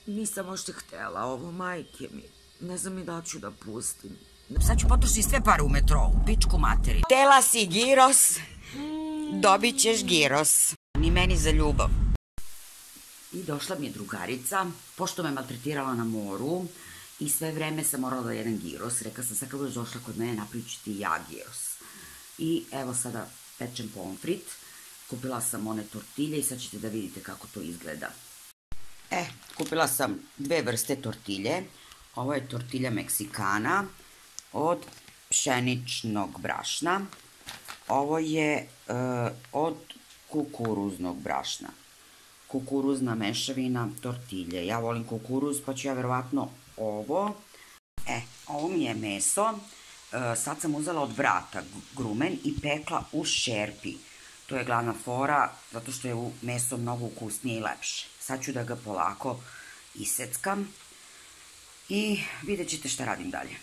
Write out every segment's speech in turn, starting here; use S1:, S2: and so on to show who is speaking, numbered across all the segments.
S1: Nisam ošte htela ovo, majke mi. Ne znam ni da ću da pustim.
S2: Sad ću potrošiti sve pare u metrou, pičku materi. Htela si giros, dobit ćeš giros. Ni meni za ljubav. I došla mi je drugarica, pošto me maltretirala na moru i sve vreme sam morala da jedem giros. Rekla sam, sad kad budeš došla kod mene, napravit ću ti i ja giros. I evo sada pečem pomfrit. Kupila sam one tortilje i sad ćete da vidite kako to izgleda. Kupila sam dve vrste tortilje. Ovo je tortilja Meksikana od pšeničnog brašna. Ovo je od kukuruznog brašna. Kukuruzna mešavina tortilje. Ja volim kukuruz, pa ću ja verovatno ovo. Ovo mi je meso. Sad sam uzela od vrata grumen i pekla u šerpi. To je glavna fora, zato što je meso mnogo ukusnije i lepše. Sad ću da ga polako iseckam i vidjet ćete šta radim dalje.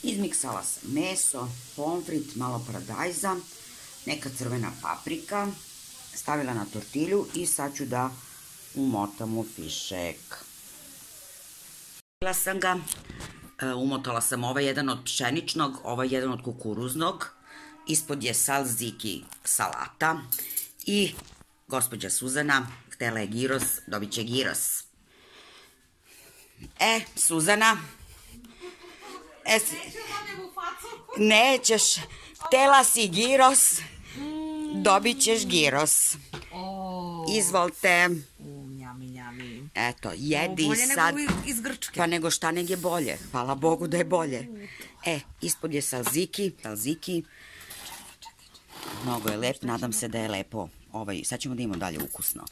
S2: Izmiksala sam meso, pomfrit, malo paradajza, neka crvena paprika, stavila na tortilju i sad ću da umotam u fišek. Umotala sam ovaj jedan od pšeničnog, ovaj jedan od kukuruznog, ispod je salziki salata i gospođa Suzana htela je giros, dobit će giros. Suzana, nećeš, htela si giros, dobit ćeš giros. Izvolite. Eto, jedi sad. Pa nego šta neg je bolje. Hvala Bogu da je bolje. Ispod je salziki. Mnogo je lep, nadam se da je lepo. Sad ćemo da imamo dalje ukusno.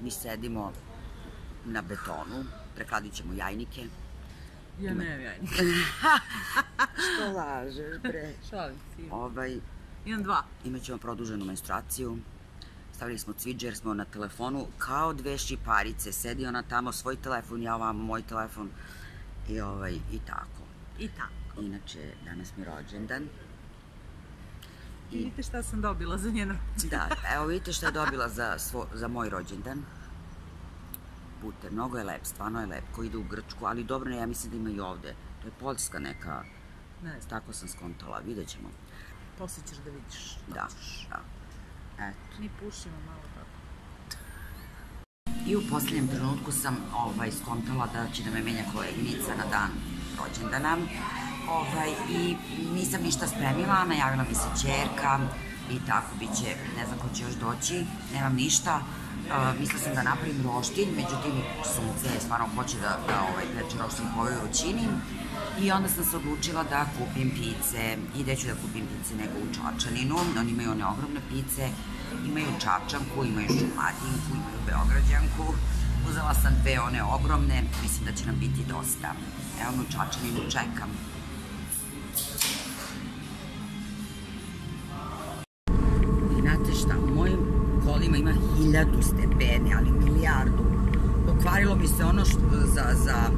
S2: Mi sedimo na betonu, prekladit ćemo jajnike.
S3: Ja nemam jajnike.
S2: Što lažeš, bre?
S3: Šalim si.
S2: Imam 2. Imaćemo produženu menstruaciju. Stavili smo cviđe jer smo na telefonu kao dve šiparice. Sedi ona tamo, svoj telefon, ja ovamo, moj telefon. I tako.
S3: I tako.
S2: Inače, danas mi je rođendan.
S3: I vidite šta sam dobila za njen rođendan.
S2: Da, evo vidite šta je dobila za moj rođendan. Pute, mnogo je lep, stvarno je lep, ko ide u Grčku, ali dobro, ja mislim da ima i ovde. To je poljska neka, tako sam skontala, vidjet ćemo.
S3: Posle ćeš da vidiš.
S2: Da.
S3: Mi pušimo malo tako.
S2: I u posljednjem trenutku sam skontala da će da me menja koleginica na dan rođendana. I nisam ništa spremila, najavila mi se ćerka i tako bit će, ne znam ko će još doći, nemam ništa. Mislila sam da napravim roštilj, međutim sunce stvarno hoće da peče roštilj po ovoj vrućini. I onda sam se odlučila da kupim pice. I gde ću da kupim pice nego u Čačaninu. Oni imaju one ogromne pice, imaju čačanku, imaju šumadinku, imaju beograđanku. Uzela sam dve one ogromne, mislim da će nam biti dosta. Evo me u Čačaninu, čekam. I znate šta, u mojim kolima ima 1000 stepeni, ali milijardu. Pokvarilo mi se ono za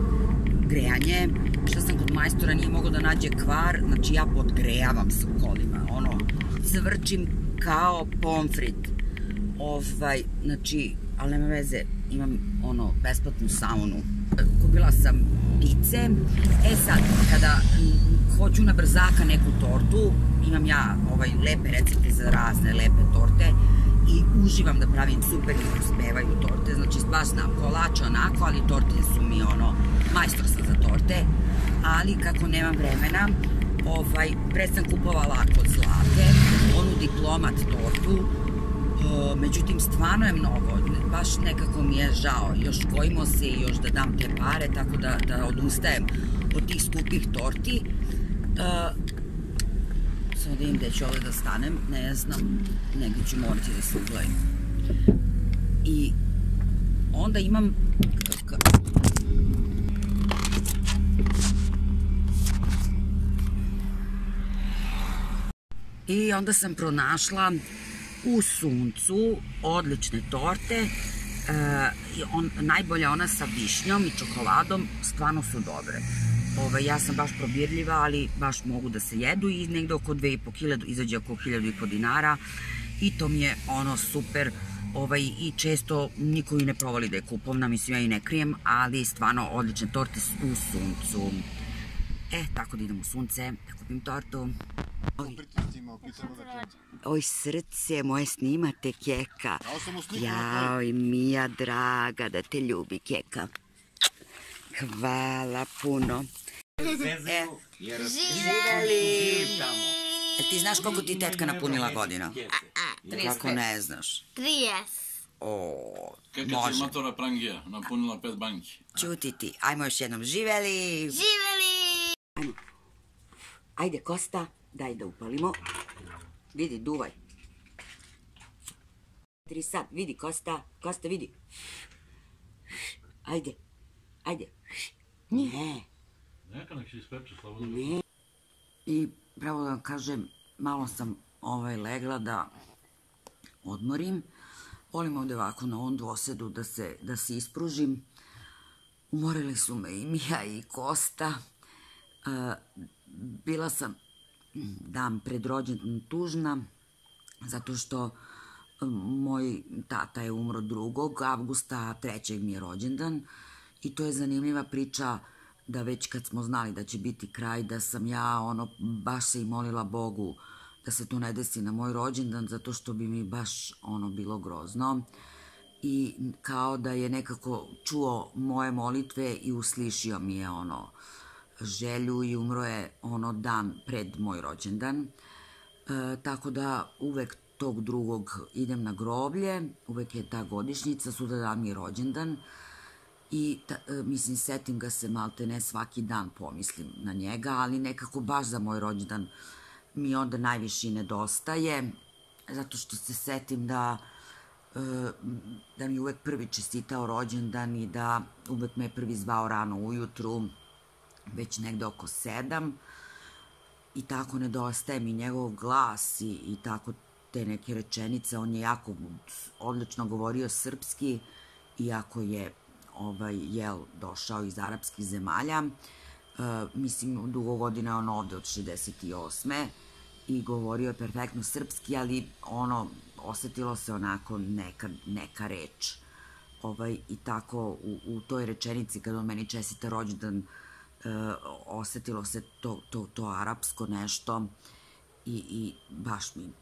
S2: grejanje, što sam kod majstora nije mogao da nađe kvar, znači ja podgrejavam se u kolima, cvrčim kao pomfrit. Znači, ali nema veze, imam besplatnu saunu. Kupila sam pice, sad, kada hoću na brzaka neku tortu, imam ja lepe recepte za razne lepe torte i uživam da pravim, super mi uspevaju torte, znači baš znam, kolače onako, ali torte su mi majstor sam za torte, ali kako nemam vremena, pre sam kupovala kod Zlate, onu diplomat tortu, međutim stvarno je mnogo, baš nekako mi je žao, još gojimo se i još da dam te pare, tako da odustajem od tih skupih torti. Samo da vidim gde ću ovdje da stanem, ne znam, negdje ću morati da se ugledam. I onda imam... I onda sam pronašla u Suncu odlične torte, najbolja ona sa višnjom i čokoladom, stvarno su dobre. Ja sam baš probirljiva, ali baš mogu da se jedu i negde oko 2500, izađe oko 1500 dinara i to mi je ono super. I često niko i ne provali da je kupovna, mislim ja i ne krijem, ali stvarno odlične torte u suncu. Tako da idem u sunce, da kupim tortu. Oj srce, moje snimate Keka. Jao, Mija draga, da te ljubi Keka. Hvala puno. Živeli! Ti znaš koliko ti tetka napunila godina? Kako ne znaš?
S4: 30.
S2: Može.
S4: Keka matora prangija, napunila 5 banki.
S2: Čuti ti. Ajmo još jednom. Živeli!
S4: Živeli!
S2: Ajde, Kosta, daj da upalimo. Vidi, duvaj. 3 sat, vidi, Kosta. Kosta, vidi. Ajde. Ajde. Ne.
S4: Neka nek se ispeče, slobodno.
S2: Ne. I pravo da vam kažem, malo sam legla da odmorim. Volim ovde ovako na ovom dvosedu da se ispružim. Umorili su me i Mija i Kosta. Bila sam dan pred rođendan tužna, zato što moj tata je umro 2. avgusta, a 3. mi je rođendan. I to je zanimljiva priča da već kad smo znali da će biti kraj, da sam ja baš se i molila Bogu da se to ne desi na moj rođendan, zato što bi mi baš bilo grozno. I kao da je nekako čuo moje molitve i uslišio mi je želju i umro je dan pred moj rođendan. Tako da uvek tog 2. idem na groblje, uvek je ta godišnjica, sutra dan mi je rođendan. I, mislim, setim ga se malte ne svaki dan, pomislim na njega, ali nekako baš za moj rođendan mi onda najviše nedostaje, zato što se setim da mi uvek prvi čestitao rođendan i da uvek me prvi zvao rano ujutru, već negde oko 7, i tako nedostaje mi njegov glas i tako te neke rečenice. On je jako odlično govorio srpski, iako je došao iz arapskih zemalja. Mislim, dugo godina je on ovde od 68. i govorio je perfektno srpski, ali osetilo se onako neka reč. I tako u toj rečenici kada on meni čestita rođendan osetilo se to arapsko nešto i baš mi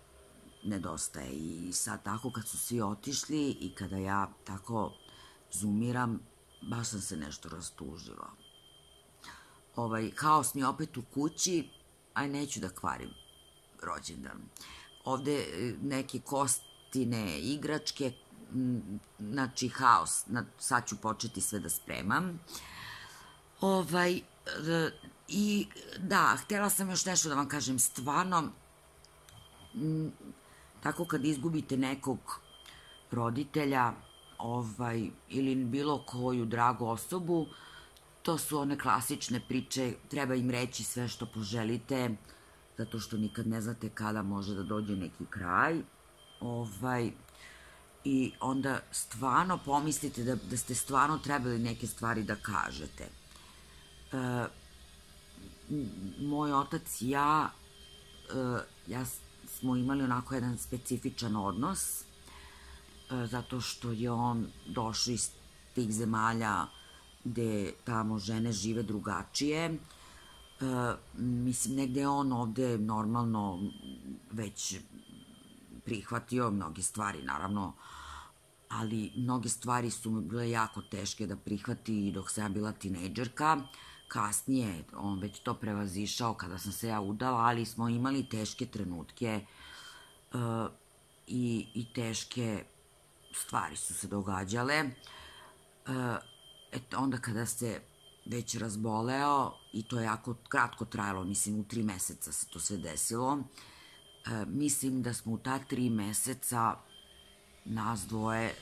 S2: nedostaje. I sad tako kad su svi otišli i kada ja tako zumiram, baš sam se nešto rastužila. Haos mi je opet u kući, aj neću da kvarim rođendan. Ovde neke Kostine igračke, znači haos, sad ću početi sve da spremam. I da, htela sam još nešto da vam kažem, stvarno, tako kad izgubite nekog roditelja, ili bilo koju dragu osobu, to su one klasične priče, treba im reći sve što poželite, zato što nikad ne znate kada može da dođe neki kraj. I onda stvarno pomislite da ste stvarno trebali neke stvari da kažete. Moj otac i ja smo imali onako jedan specifičan odnos, zato što je on došao iz tih zemalja gde tamo žene žive drugačije. Mislim, negde je on ovde normalno već prihvatio mnoge stvari, naravno, ali mnoge stvari su mi bile jako teške da prihvati dok sam ja bila tinejdžerka. Kasnije on već to prevazišao kada sam se ja udala, ali smo imali teške trenutke i teške stvari su se događale. Onda kada se već razboleo, i to je jako kratko trajalo, mislim u 3 meseca se to sve desilo, mislim da smo u ta 3 meseca nas dvoje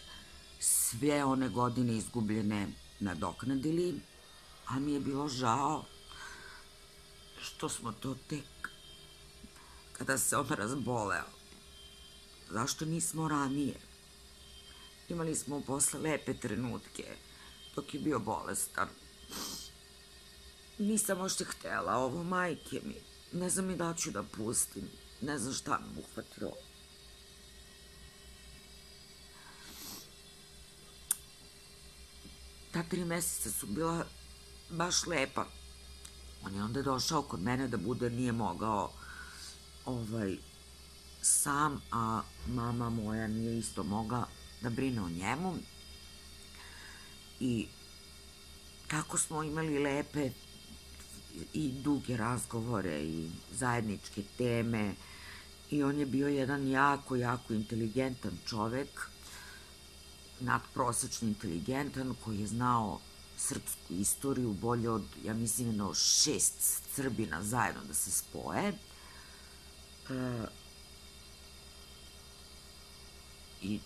S2: sve one godine izgubljene nadoknadili, a mi je bilo žao što smo to tek kada se on razboleo. Zašto nismo ranije? Imali smo posle lepe trenutke dok je bio bolestan.
S1: Nisam ošte htela ovo, majke mi. Ne znam ni da ću da pustim. Ne znam šta me uhvatilo. Ta 3 meseca su bila baš lepa. On je onda došao kod mene da bude, nije mogao sam, a mama moja nije isto mogla da brine o njemu. I tako smo imali lepe i duge razgovore i zajedničke teme. I on je bio jedan jako, jako inteligentan čovek, nadprosečno inteligentan, koji je znao srpsku istoriju bolje od, ja mislim, 6 Srbina zajedno da se spoje. I,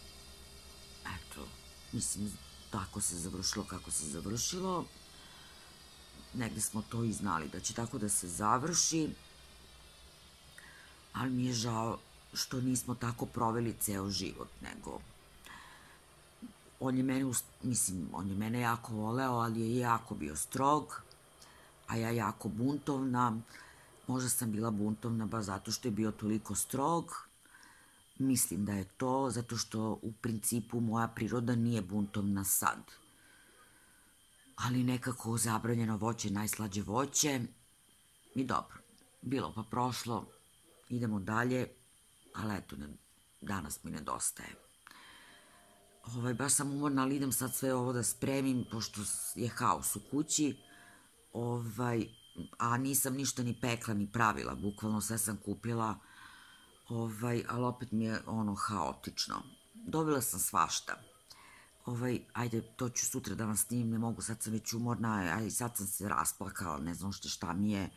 S1: eto, mislim, tako se završilo kako se završilo. Negde smo to i znali da će tako da se završi, ali mi je žao što nismo tako proveli ceo život, nego on je mene, mislim, on je mene jako voleo, ali je jako bio strog, a ja jako buntovna. Možda sam bila buntovna baš zato što je bio toliko strog. Mislim da je to, zato što u principu moja priroda nije buntovna sad. Ali nekako zabranjeno voće, najslađe voće. I dobro, bilo pa prošlo, idemo dalje, ali eto, danas mi nedostaje. Baš sam umorna, ali idem sad sve ovo da spremim, pošto je haos u kući, a nisam ništa ni pekla, ni pravila, bukvalno sve sam kupila, ali opet mi je ono haotično. Dobila sam svašta. Ajde, to ću sutra da vam snimim, ne mogu, sad sam već umorna, a i sad sam se rasplakala, ne znam šta mi je,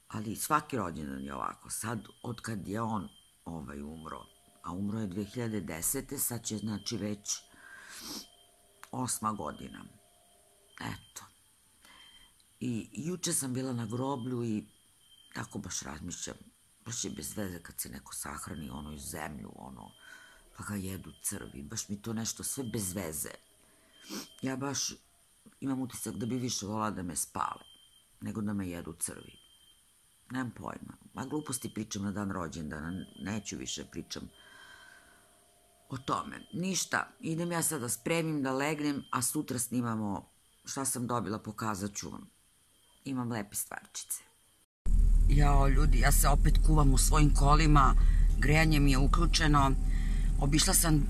S1: ali svaki rođendan je ovako. Sad, od kad je on umro, a umro je 2010. Sad će, znači, već 8. godina. Eto. I juče sam bila na groblju i tako baš razmišljam, baš je bez veze kad se neko sahrani iz zemlju, pa ga jedu crvi, baš mi to nešto sve bez veze. Ja baš imam utisak da bi više volala da me spale, nego da me jedu crvi. Nemam pojma. Ma gluposti pričam na dan rođendana, neću više pričam o tome. Ništa, idem ja sad da spremim, da legnem, a sutra snimamo šta sam dobila, pokazat ću vam. Imam lepe stvarčice.
S2: Jao, ljudi, ja se opet kuvam u svojim kolima, grejanje mi je uključeno, obišla sam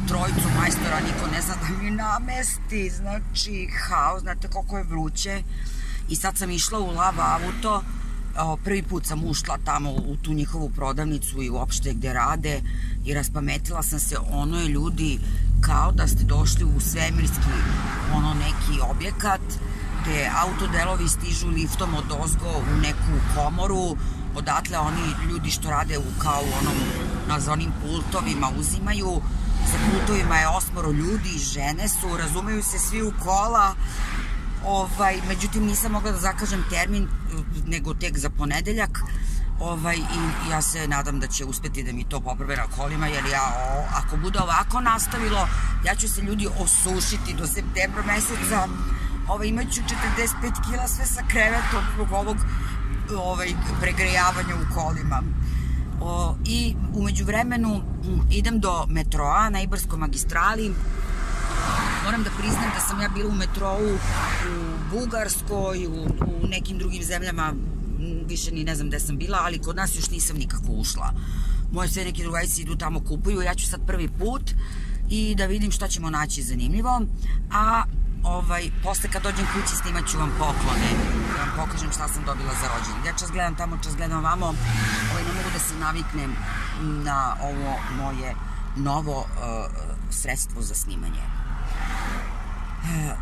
S2: trojicu majstora, niko ne zna da mi namesti, znači haos, znate koliko je vruće. I sad sam išla u Lava Auto, prvi put sam ušla tamo u tu njihovu prodavnicu i uopšte gde rade i raspametila sam se, ono je, ljudi, kao da ste došli u svemirski neki objekat gde autodelovi stižu liftom od ozgo u neku komoru, odatle oni ljudi što rade kao na onim pultovima uzimaju, za pultovima je 8 ljudi, žene su, razumeju se svi u kola. Međutim, nisam mogla da zakažem termin, nego tek za ponedeljak, i ja se nadam da će uspeti da mi to poprave na kolima, jer ako bude ovako nastavilo, ja ću se, ljudi, osušiti do septembra meseca, imaću 45 kila sve sa krevetom zbog ovog pregrejavanja u kolima. I umeđu vremenu idem do metroa na Ibarskoj magistrali. Moram da priznam da sam ja bila u metrou u Bugarskoj, u nekim drugim zemljama, više ni ne znam gde sam bila, ali kod nas još nisam nikako ušla. Moje sve neki drugarice idu tamo, kupuju, ja ću sad prvi put i da vidim šta ćemo naći zanimljivo, a posle kad dođem kući snimat ću vam poklone, da vam pokažem šta sam dobila za rođendan. Ja čas gledam tamo, čas gledam vamo, ne mogu da se naviknem na ovo moje novo sredstvo za snimanje.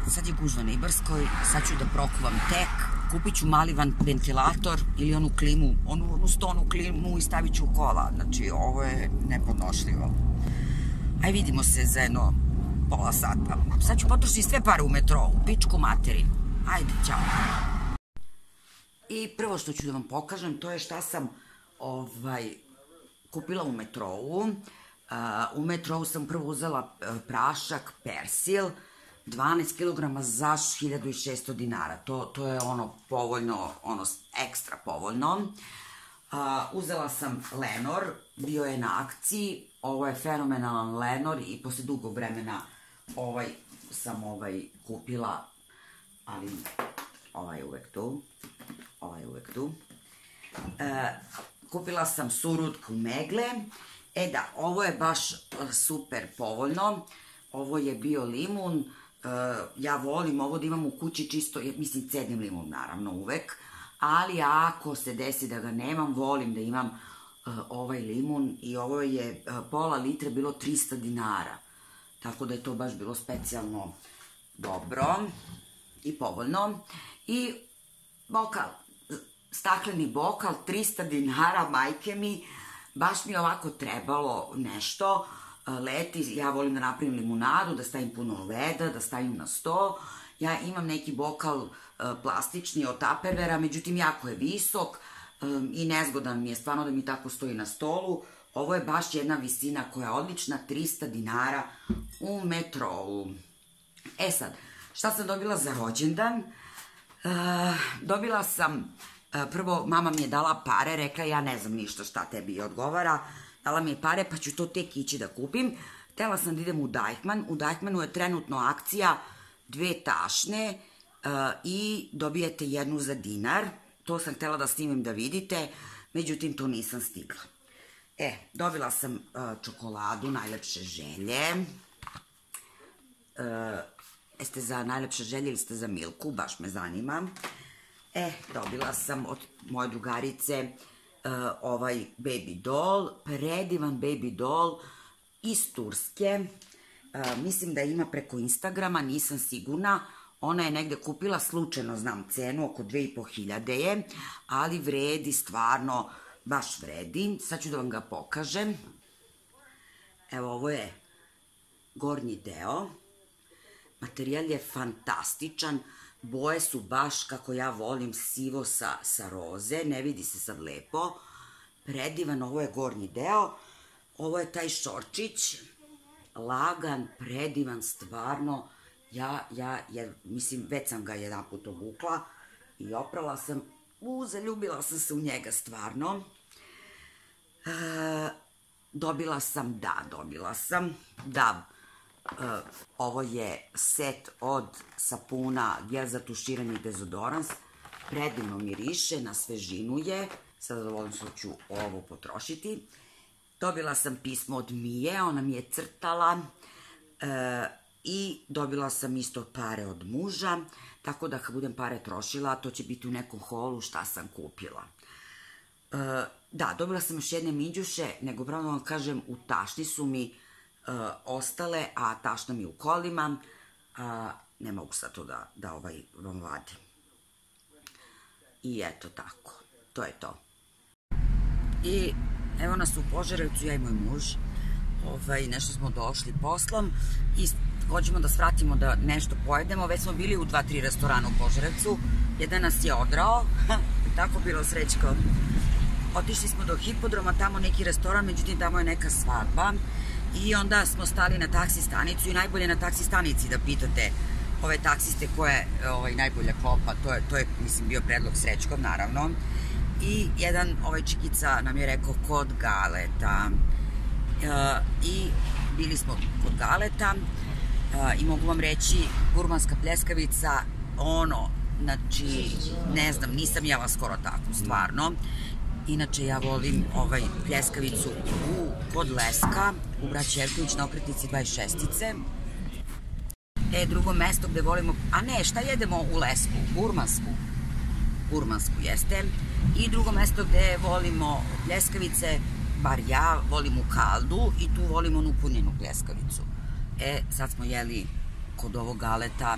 S2: Sad je gužva na Ibarskoj, sad ću da prokuvam tek, kupit ću mali ventilator ili onu klimu, onu stonu klimu i stavit ću u kola, znači ovo je nepodnošljivo. Aj, vidimo se za jedno pola sata. Sad ću potrošiti sve pare u metrou, pičku materi. Ajde, ćao. I prvo što ću da vam pokažem, to je šta sam kupila u metrou. U metrou sam prvo uzela prašak, persil, 12 kg za 1600 dinara. To je ono povoljno, ono ekstra povoljno. Uzela sam Lenor, bio je na akciji, ovo je fenomenalan Lenor i posle dugog vremena sam kupila, ali ovaj je uvek tu. Kupila sam surutku Megle. Da, ovo je baš super povoljno. Ovo je bio limun. Ja volim ovo da imam u kući čisto, mislim cedim limun naravno uvek, ali ako se desi da ga nemam, volim da imam ovaj limun i ovo je pola litre bilo 300 dinara. Tako da je to baš bilo specijalno dobro i povoljno. I bokal, stakleni bokal, 300 dinara, majke mi, baš mi je ovako trebalo nešto. Leti, ja volim da napravim limunadu, da stavim puno leda, da stavim na sto. Ja imam neki bokal plastični od Tupperwarea, međutim jako je visok i nezgodan mi je stvarno da mi tako stoji na stolu. Ovo je baš jedna visina koja je odlična, 300 dinara u Metrou. Sad, šta sam dobila za rođendan? Dobila sam, prvo mama mi je dala pare, rekla ja ne znam ništa šta tebi odgovara, dala mi je pare pa ću to tek ići da kupim. Htela sam da idem u Deichmann, u Deichmannu je trenutno akcija 2 tašne i dobijete 1 za dinar. To sam htela da snimim da vidite, međutim to nisam stigla. Dobila sam čokoladu, najlepše želje. Jeste za najlepše želje ili ste za Milku, baš me zanima. Dobila sam od moje drugarice ovaj baby doll, predivan baby doll iz Turske. Mislim da ima preko Instagrama, nisam sigurna. Ona je negde kupila, slučajno znam cenu, oko 2500 je, ali vredi stvarno, baš vredi. Sad ću da vam ga pokažem. Evo, ovo je gornji deo. Materijal je fantastičan. Boje su baš kako ja volim, sivo sa roze. Ne vidi se sad lepo. Predivan, ovo je gornji deo. Ovo je taj šorčić. Lagan, predivan, stvarno. Mislim, već sam ga jedan put obukla i oprala sam. Zaljubila sam se u njega, stvarno. Dobila sam DAV. Ovo je set od sapuna, gel za tuširanje i dezodorans. Predivno miriše, na svežinu je. Sada dovoljno što ću ovo potrošiti. Dobila sam pismo od Mije, ona mi je crtala. I dobila sam isto pare od muža, tako da kad budem pare trošila, to će biti u nekom holu šta sam kupila. Da, dobila sam još jedne minđuše, nego pravo vam kažem, u tašni su mi ostale, a tašna mi u kolima, ne mogu sad to da vam vadim. I eto tako, to je to. I evo nas u Požarevcu, ja i moj muž, nešto smo došli poslom i hoćemo da svratimo da nešto pojedemo. Već smo bili u 2-3 restorana u Požarevcu, jedan nas je odrao, tako bilo Srećko. Otišli smo do hipodroma, tamo neki restoran, međutim tamo je neka svadba i onda smo stali na taksi stanicu i najbolje na taksi stanici da pitate ove taksiste koja je najbolja klopa, to je mislim bio predlog Srećkov naravno, i jedan čikica nam je rekao kod Galeta. I bili smo kod Galeta i mogu vam reći, gurmanska pljeskavica, znači, ne znam, nisam jela skoro tako, stvarno. Inače, ja volim pljeskavicu kod Leska, u Braći Jerković na okretnici 26-ice. Drugo mesto gde volimo, a ne, šta jedemo u Lesku? Gurmansku jeste. I drugo mesto gde volimo pljeskavice, bar ja, volim u kaldu i tu volim onu punjenu pljeskavicu. Sad smo jeli kod ovog Galeta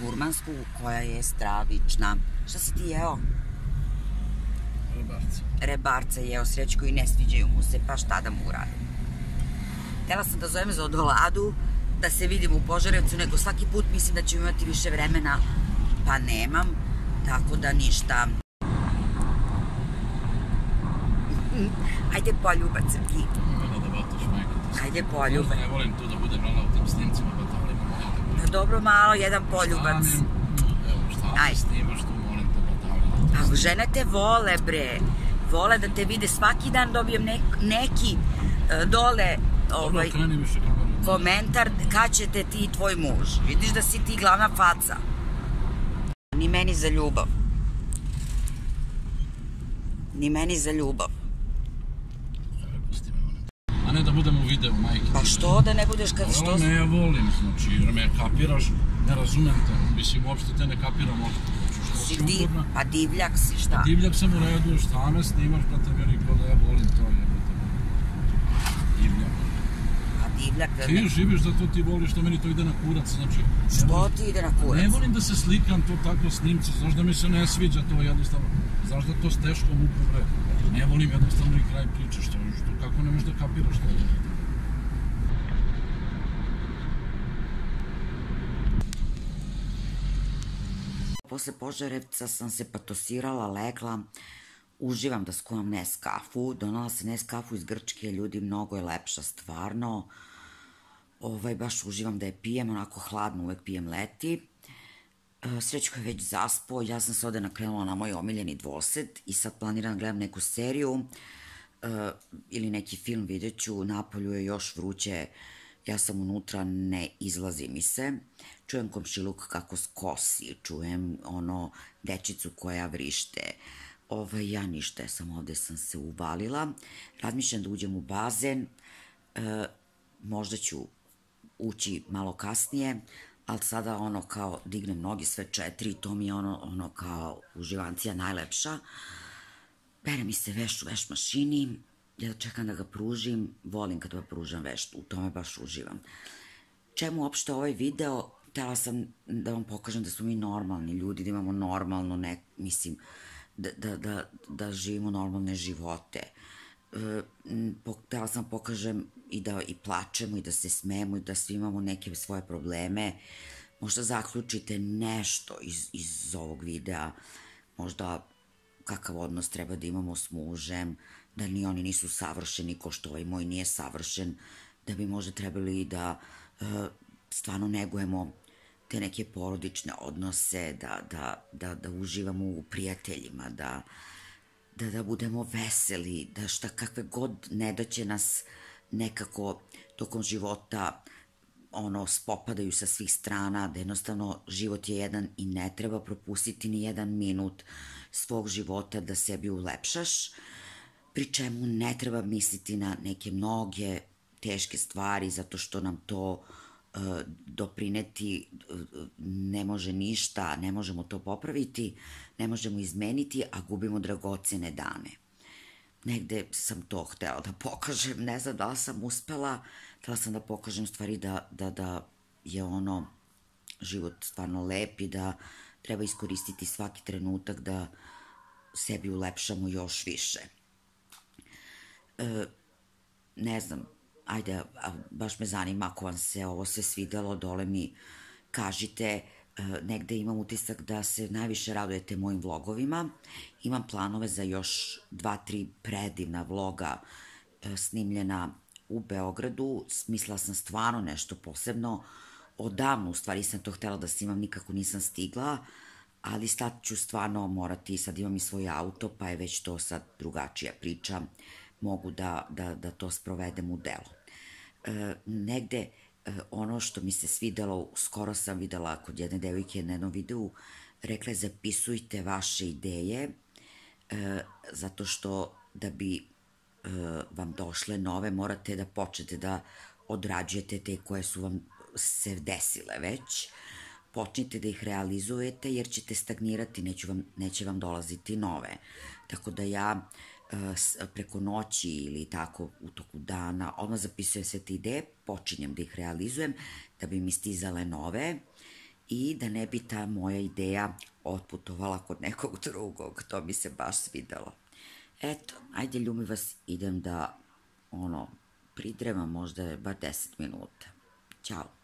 S2: gurmansku, koja je stravična. Šta si ti jeo? Rebarce jeo Srećko i ne sviđaju mu se, pa šta da mu uradim. Htela sam da zovem za Vladu, da se vidimo u Požarevcu, nego svaki put mislim da ću imati više vremena, pa nemam, tako da ništa. Ajde poljubac, Srki. Ajde poljubac.
S4: Ne volim tu da budem na tim snimcima, pa to volim da
S2: Pa dobro, malo, jedan poljubac.
S4: Evo, šta
S2: Aj.
S4: ti snimaš tu, molim te, Batavlja?
S2: Pa žene te vole, bre. Vole da te vide. Svaki dan dobijem neki dole
S4: Dobro, kreni više kameru.
S2: komentar kad će te ti i tvoj muž. Vidiš da si ti glavna faca. Ni meni za ljubav. Ni meni za ljubav.
S4: Pusti me, molim te. A ne da budem u videu, majke.
S2: Pa što da ne budeš kad što...
S4: Ovo ne, ja volim, znači, jer me kapiraš, ne razumem te, mislim, uopšte te ne kapiram uopšte. Znači, što si uporna?
S2: Pa divljak si, šta?
S4: Divljak sam u redu, šta me snimaš, pa te mi rekao da ja volim to, jebote. Divljak.
S2: Pa divljak...
S4: Ti živiš zato ti voliš, što meni to ide na kurac, znači...
S2: Što ti ide na kurac?
S4: Ne volim da se slikam to tako snimci, znaš da mi se ne sviđa to jednostavno, znaš da to s teškom upobre. Ne volim jednostavno i kraj priče, što kako ne možeš da kapiraš to.
S2: Posle Požarevca sam se patosirala, legla, uživam da skuvam Neskafu, donala se Neskafu iz Grčke, ljudi, mnogo je lepša, stvarno, baš uživam da je pijem, onako hladno uvek pijem leti. Srećko je već zaspao, ja sam se ovde nakrenula na moj omiljeni dvosed i sad planiram da gledam neku seriju ili neki film, vidjet ću, napolju je još vruće, ja sam unutra, ne izlazi mi se, čujem komšiluk kako skosi, čujem dečicu koja vrište, ja ništa, ja sam ovde sam se uvalila, razmišljam da uđem u bazen, možda ću ući malo kasnije, ali sada kao dignem noge sve 4 i to mi je kao uživancija najlepša. Pere mi se veš u veš mašini, ja čekam da ga pružim, volim kad ga pružam veš, u tome baš uživam. Čemu uopšte ovaj video? Htela sam da vam pokažem da smo mi normalni ljudi, da imamo normalno, mislim, da živimo normalne živote. Htela sam pokažem i da i plačemo i da se smemo i da svi imamo neke svoje probleme. Možda zaključite nešto iz ovog videa, možda kakav odnos treba da imamo s mužem, da ni oni nisu savršeni, ko što ovaj moj nije savršen, da bi možda trebali da stvarno negujemo te neke porodične odnose, da uživamo u prijateljima, da budemo veseli, da kakve god nedaće nas nekako tokom života spopadaju sa svih strana, da jednostavno život je jedan i ne treba propustiti ni jedan minut svog života da sebi ulepšaš, pri čemu ne treba misliti na neke mnoge teške stvari, zato što nam to doprineti ne može ništa, ne možemo to popraviti, ne možemo izmeniti, a gubimo dragocene dane. Negde sam to htela da pokažem, ne znam da li sam uspela, htela sam da pokažem stvari da je život stvarno lep i da treba iskoristiti svaki trenutak da sebi ulepšamo još više. Ne znam, ajde, baš me zanima ako vam se ovo sve svidelo, dole mi kažite, negde imam utisak da se najviše radujete mojim vlogovima, imam planove za još 2-3 predivna vloga snimljena u Beogradu, smislila sam stvarno nešto posebno, odavno u stvari sam to htela da snimam, nikako nisam stigla, ali sad ću stvarno morati, sad imam i svoj auto, pa je već to sad drugačija priča, mogu da to sprovedem u delo. Negde, ono što mi se svidelo, skoro sam videla kod jedne devojke na jednom videu, rekla je zapisujte vaše ideje, zato što da bi vam došle nove, morate da počnete da odrađujete te koje su vam se desile već, počnite da ih realizujete jer ćete stagnirati, neće vam dolaziti nove. Tako da ja preko noći ili tako u toku dana odmah zapisujem sve te ideje, počinjem da ih realizujem da bi mi stizale nove i da ne bi ta moja ideja otputovala kod nekog drugog, to mi se baš svidelo. Eto, ajde ljubim vas, idem da pridremam, možda je bar 10 minuta. Ćao.